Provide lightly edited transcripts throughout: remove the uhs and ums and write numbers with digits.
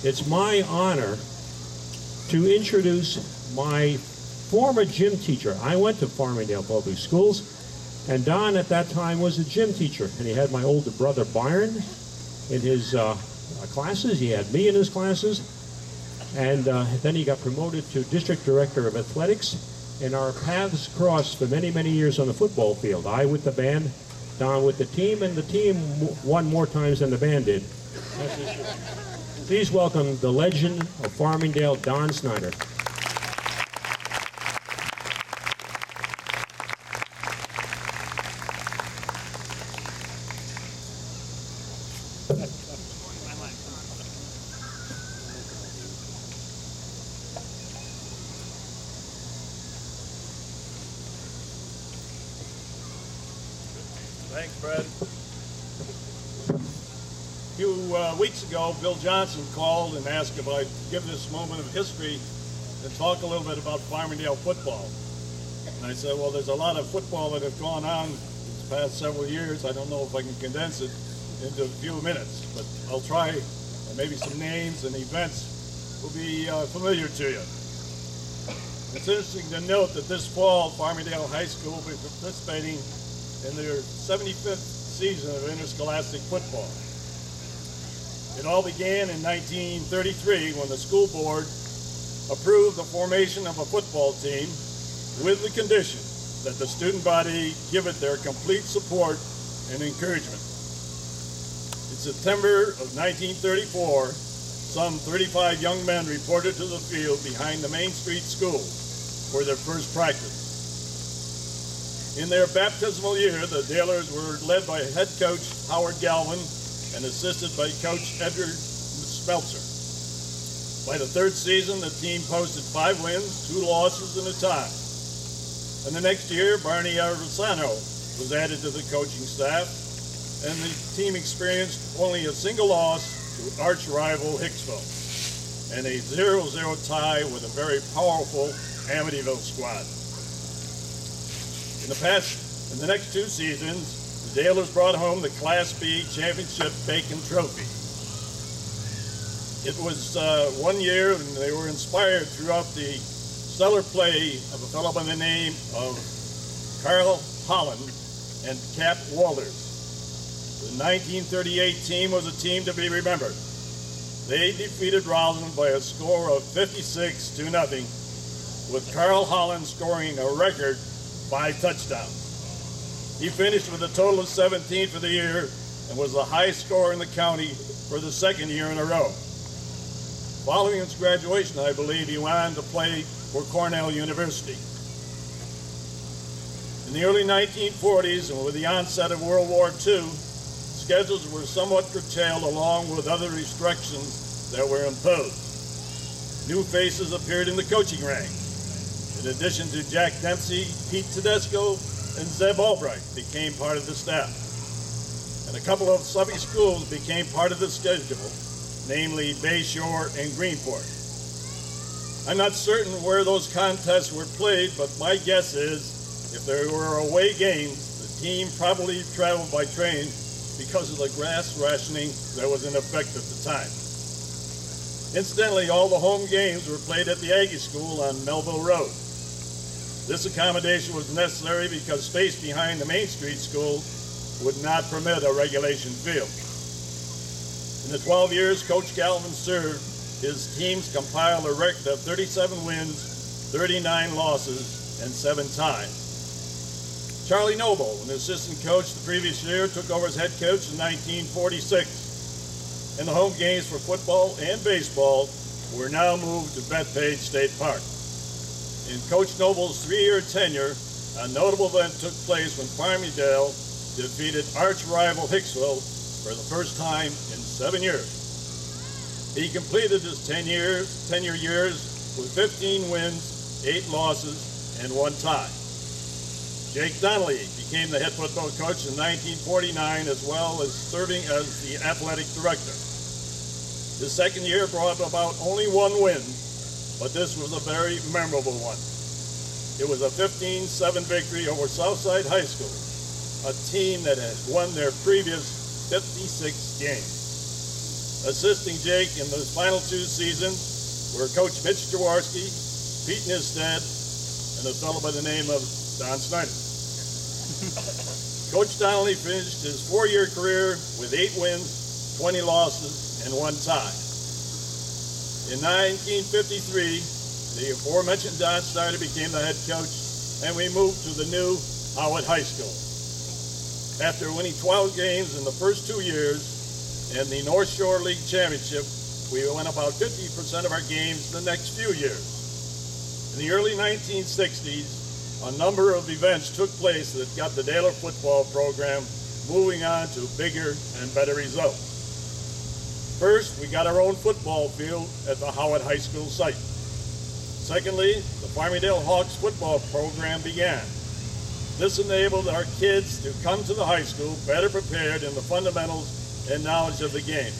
It's my honor to introduce my former gym teacher. I went to Farmingdale Public Schools, and Don at that time was a gym teacher, and he had my older brother Byron in his classes. He had me in his classes, and then he got promoted to district director of athletics, and our paths crossed for many, many years on the football field. I with the band, Don with the team, and the team won more times than the band did. Please welcome the legend of Farmingdale, Don Snyder. Thanks, Fred. A few weeks ago, Bill Johnson called and asked if I'd give this moment of history and talk a little bit about Farmingdale football. And I said, well, there's a lot of football that have gone on these past several years. I don't know if I can condense it into a few minutes, but I'll try, and maybe some names and events will be familiar to you. It's interesting to note that this fall, Farmingdale High School will be participating in their 75th season of interscholastic football. It all began in 1933 when the school board approved the formation of a football team with the condition that the student body give it their complete support and encouragement. In September of 1934, some 35 young men reported to the field behind the Main Street School for their first practice. In their baptismal year, the Dalers were led by head coach Howard Galvin and assisted by coach Edward Speltzer. By the third season, the team posted 5 wins, 2 losses, and a tie. And the next year, Barney Arvesano was added to the coaching staff, and the team experienced only a single loss to arch rival Hicksville, and a 0-0 tie with a very powerful Amityville squad. In the next 2 seasons, the Dalers brought home the Class B Championship Bacon Trophy. It was 1 year, and they were inspired throughout the stellar play of a fellow by the name of Carl Holland and Cap Walters. The 1938 team was a team to be remembered. They defeated Roslyn by a score of 56-0, with Carl Holland scoring a record 5 touchdowns. He finished with a total of 17 for the year and was the highest scorer in the county for the 2nd year in a row. Following his graduation, I believe he went on to play for Cornell University. In the early 1940s, and with the onset of World War II, schedules were somewhat curtailed along with other restrictions that were imposed. New faces appeared in the coaching ranks. In addition to Jack Dempsey, Pete Tedesco, and Zeb Albright became part of the staff. And a couple of subby schools became part of the schedule, namely Bayshore and Greenport. I'm not certain where those contests were played, but my guess is if there were away games, the team probably traveled by train because of the grass rationing that was in effect at the time. Incidentally, all the home games were played at the Aggie School on Melville Road. This accommodation was necessary because space behind the Main Street School would not permit a regulation field. In the 12 years Coach Galvin served, his teams compiled a record of 37 wins, 39 losses, and 7 ties. Charlie Noble, an assistant coach the previous year, took over as head coach in 1946. And the home games for football and baseball were now moved to Bethpage State Park. In Coach Noble's 3-year tenure, a notable event took place when Farmingdale defeated arch-rival Hicksville for the first time in 7 years. He completed his tenure years with 15 wins, 8 losses, and 1 tie. Jake Donnelly became the head football coach in 1949, as well as serving as the athletic director. His second year brought about only 1 win, but this was a very memorable one. It was a 15-7 victory over Southside High School, a team that had won their previous 56 games. Assisting Jake in those final 2 seasons were Coach Mitch Jaworski, Pete Nisted, and a fellow by the name of Don Snyder. Coach Donnelly finished his 4-year career with 8 wins, 20 losses, and 1 tie. In 1953, the aforementioned Don Snyder became the head coach, and we moved to the new Howard High School. After winning 12 games in the first 2 years and the North Shore League Championship, we won about 50% of our games the next few years. In the early 1960s, a number of events took place that got the Daler football program moving on to bigger and better results. First, we got our own football field at the Howard High School site. Secondly, the Farmingdale Hawks football program began. This enabled our kids to come to the high school better prepared in the fundamentals and knowledge of the game.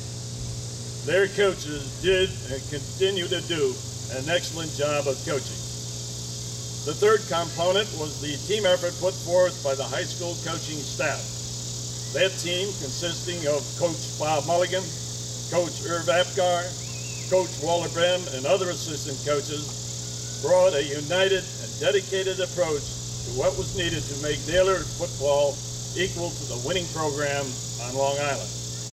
Their coaches did and continue to do an excellent job of coaching. The third component was the team effort put forth by the high school coaching staff. That team, consisting of Coach Bob Mulligan, Coach Irv Apgar, Coach Walter Brem, and other assistant coaches, brought a united and dedicated approach to what was needed to make Daler football equal to the winning program on Long Island.